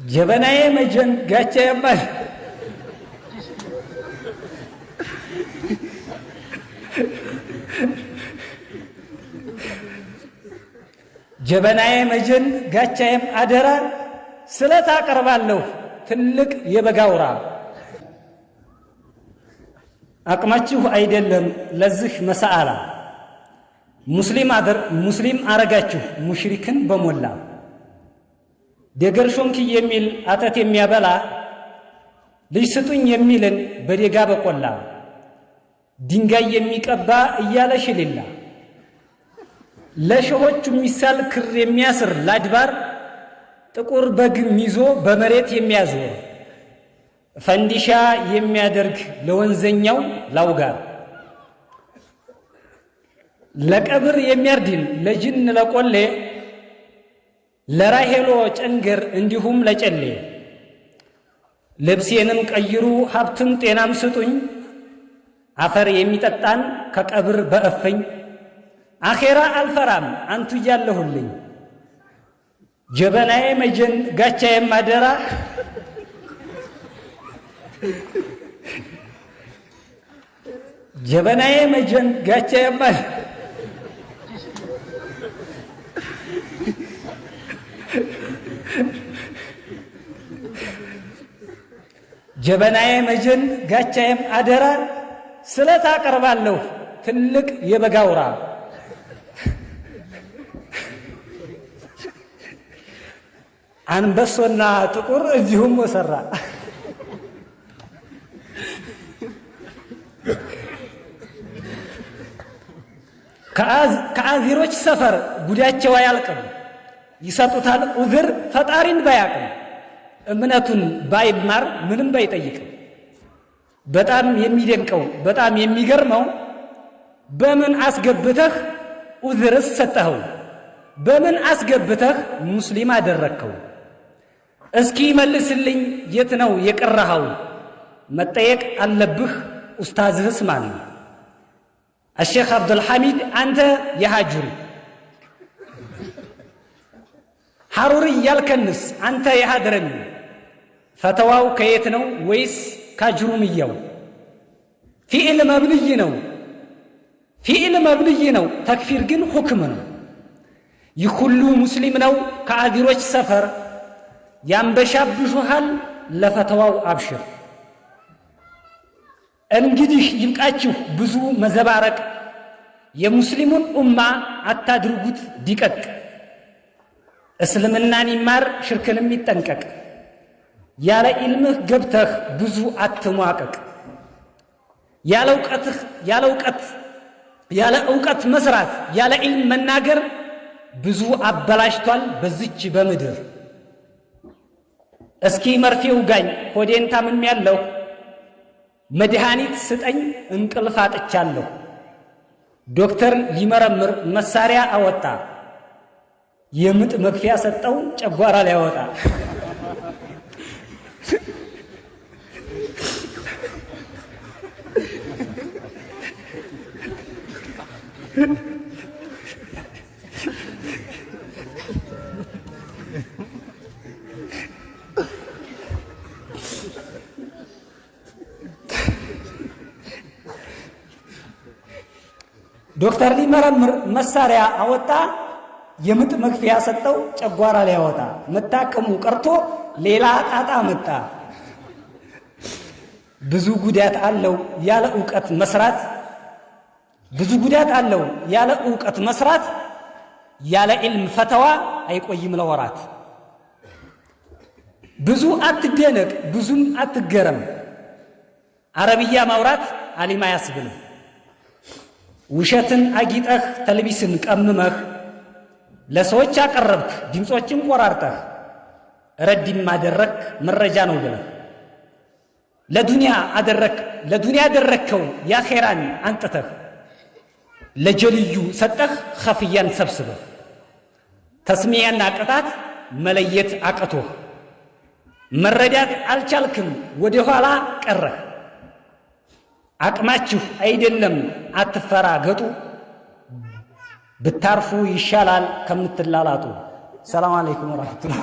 ጀበናዬ መጀን ጋቻ ያማል ጀበናዬ መጀን ጋቻዬም አደራ ስለት አቀርባለሁ ትልቅ የበጋውራ አቅማችሁ አይደለም ለዚህ መሳአላ ሙስሊም አረጋችሁ ሙሽሪክን በሞላ ደገርሾንክ የሚል አተት የሚያበላ ልጅ ስጡኝ የሚልን በዴጋ በቆላ ድንጋይ የሚቀባ እያለ ሽልላ ለሸሆቹ ሚሳል ክር የሚያስር ላድባር ጥቁር በግም ይዞ በመሬት የሚያዞር ፈንዲሻ የሚያደርግ ለወንዘኛው ላውጋር ለቀብር የሚያርድን ለጅን ለቆሌ ለራሄሎ ጨንገር እንዲሁም ለጨሌ ልብሴንም ቀይሩ ሀብትም ጤናም ስጡኝ አፈር የሚጠጣን ከቀብር በእፍኝ አኼራ አልፈራም አንቱ እያለሁልኝ ጀበናዬ መጀን ጋቻዬም አደራ ጀበናዬ መጀን ጋቻዬም ጀበናዬ መጀን ጋቻዬም አደራ ስለት አቀርባለሁ ትልቅ የበጋውራ አንበሶና ጥቁር እዚሁም ወሰራ ከአዚሮች ሰፈር ጉዳቸው አያልቅም ይሰጡታል ዑዝር ፈጣሪን ባያቅም እምነቱን ባይማር ምንም ባይጠይቅም በጣም የሚደንቀው በጣም የሚገርመው በምን አስገብተህ ዑዝርስ ሰጠኸው በምን አስገብተህ ሙስሊም አደረከው እስኪ መልስልኝ የት ነው የቀረኸው መጠየቅ አለብህ ኡስታዝህስ ማን ነው الشيخ عبد الحميد أنت يا هاجري حروري يالكنس أنت يا هادرمي فتواو كيتنو ويس كاجروميو في علم مبنينو في علم مبنينو تكفير جن حكمنا يخلو مسلمنو كعذيروش سفر ينبشاب بجوهال لفتواو أبشر እንግዲህ ይብቃችሁ ብዙ መዘባረቅ የሙስሊሙን ኡማ አታድርጉት ዲቀቅ እስልምናን ይማር ሽርክንም ይጠንቀቅ ያለ ኢልምህ ገብተህ ብዙ አትሟቀቅ ያለ ዕውቀት መስራት ያለ ኢልም መናገር ብዙ አበላሽቷል በዚች በምድር እስኪ መርፌው ጋኝ ሆዴን ታምሜያለሁ መድኃኒት ስጠኝ እንቅልፍ አጥቻለሁ ዶክተር ሊመረምር መሳሪያ አወጣ የምጥ መክፊያ ሰጠው ጨጓራ ላይ ያወጣ ዶክተር ሊመረምር መሳሪያ አወጣ የምጥ መክፊያ ሰጠው ጨጓራ ላይ ያወጣ መታከሙ ቀርቶ ሌላ ጣጣ መጣ ብዙ ጉዳት አለው ያለ ዕውቀት መስራት ብዙ ጉዳት አለው ያለ ዕውቀት መስራት ያለ ኢልም ፈተዋ አይቆይም ለወራት ብዙ አትደነቅ ብዙም አትገረም አረብያ ማውራት አሊማ ያስብልህ ውሸትን አጊጠህ ተልቢስን ቀምመህ ለሰዎች አቀረብክ ድምጾችን ቆራርጠህ ረድም አደረክ መረጃ ነው ብለህ ለዱንያ አደረከው ያኺራን አንጥተህ ለጀልዩ ሰጠህ ኸፍያን ሰብስበህ ተስሚያና ቅጣት መለየት አቅቶህ መረዳት አልቻልክም ወደ ኋላ ቀረህ አቅማችሁ አይደለም አትፈራገጡ ብታርፉ ይሻላል ከምትላላጡ ሰላም አለይኩም ወራህመቱላህ